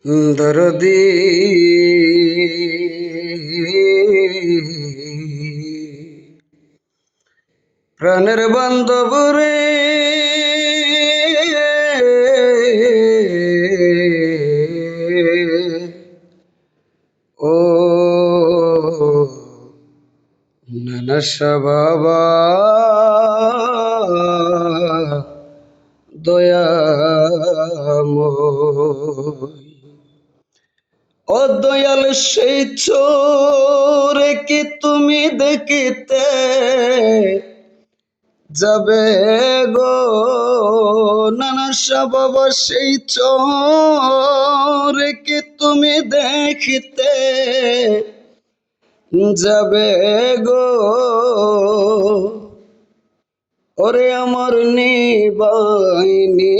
দরদি প্রাণের বান্ধব রে, ও নানাশা বাবা দয়াময়, ও দয়াল সেই চোরে কি তুমি দেখিতে যাবে গো নানাশা বাবা, সেই চোরে কি তুমি দেখিতে যাবে গো, ওরে আমার নিবাইনি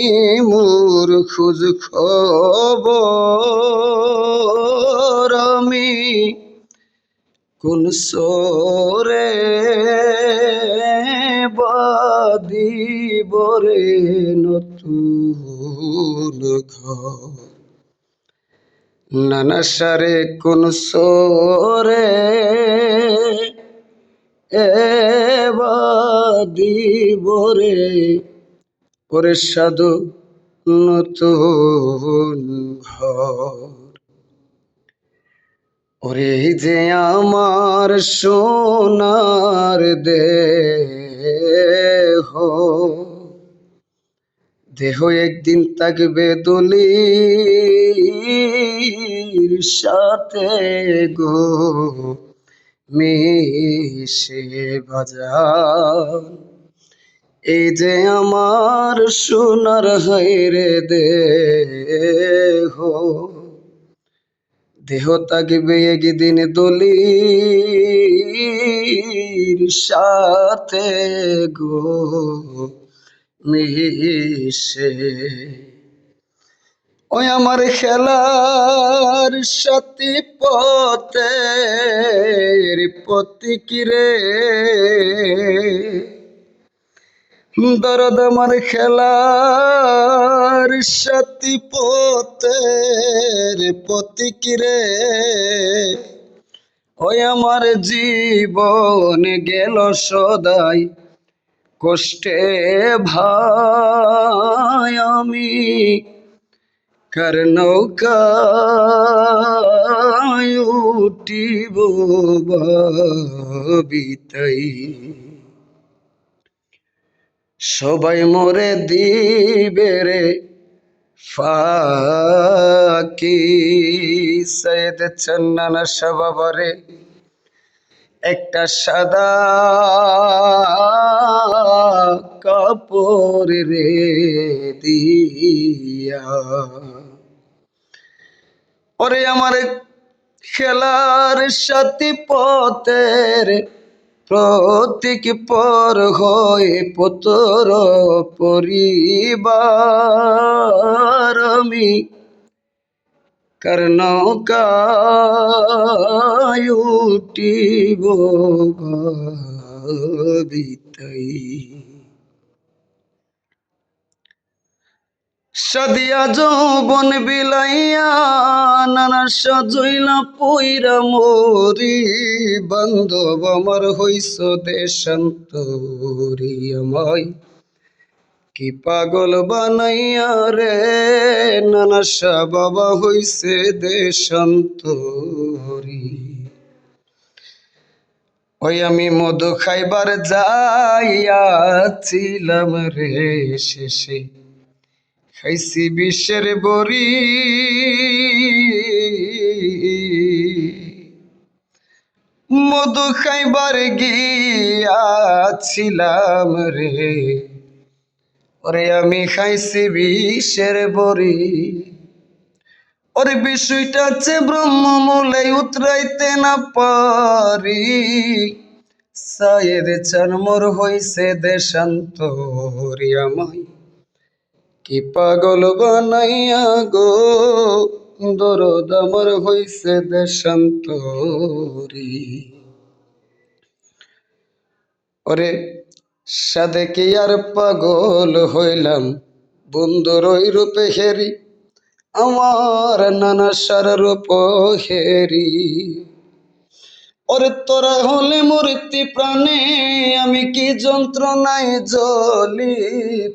মোর খোঁজ খবর, আমি কোন সোরে বাদিব রে নতুন ঘর, নানাশারে কোন সোরে বাদিব রে, ওরে সাধু নতুন ঘর। ওরে যে আমার সোনার দেহ, দেহ একদিন থাকবে দলির সাথে গো মিশে বাজার, এই যে আমার সোনার হায়রে দেহ, দেহ থাকবে একদিন দলির সাথে গো মিশে, ওই আমার খেলার সাথী পথের প্রতীক রে, দরদ আমার খেলার সাথী পথের প্রতীক রে, ওই আমার জীবন গেল সদাই কষ্টে ভাই, আমি কার নৌকায় উঠিব ভাবিতাই, সবাই মোরে দিবে রে ফাঁকি, সৈয়দ চন্নানা বাবারে একটা সাদা কাপড় রে দিয়া, ওরে আমার খেলার সাথী পথের প্রতীক পর হয়ে পতর পরিবার, আমি কার নৌকায় উঠিব ভাবিতাই, সাদিয়া যৌবন বিলাইয়া নানা সাজইলা পইরা মরি, বান্ধব আমার হইছ দেশান্তরি, আমায় কি পাগল বানাইয়া রে নানাশা বাবা হইছে দেশান্তরি, ওই আমি মধু খাইবার যাইয়াছিলাম রে, শেষে খাইছি বিষের বড়ি, মধু খাইবার গিয়াছিলাম রে, ওরে আমি খাইছি বিষের বড়ি, ওরে বিষয়টা আছে ব্রহ্মমূলে উতরাইতে না পারি, সায়ের চানমোর হইছে দেশান্তরি, আমায় কি পাগল বানাইয়া গো দরদ আমার হইছে দেশান্তরি, ওরে সাদে কি আর পাগল হইলাম বন্ধুর ওই রূপে হেরি, আমার নানা সার রূপ হেরি। ওরে তোরা হলে মূর্তি প্রাণে, আমি কি যন্ত্রণায় জ্বলি,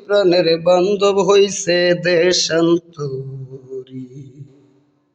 প্রাণের বান্ধব হইছে দেশান্ত,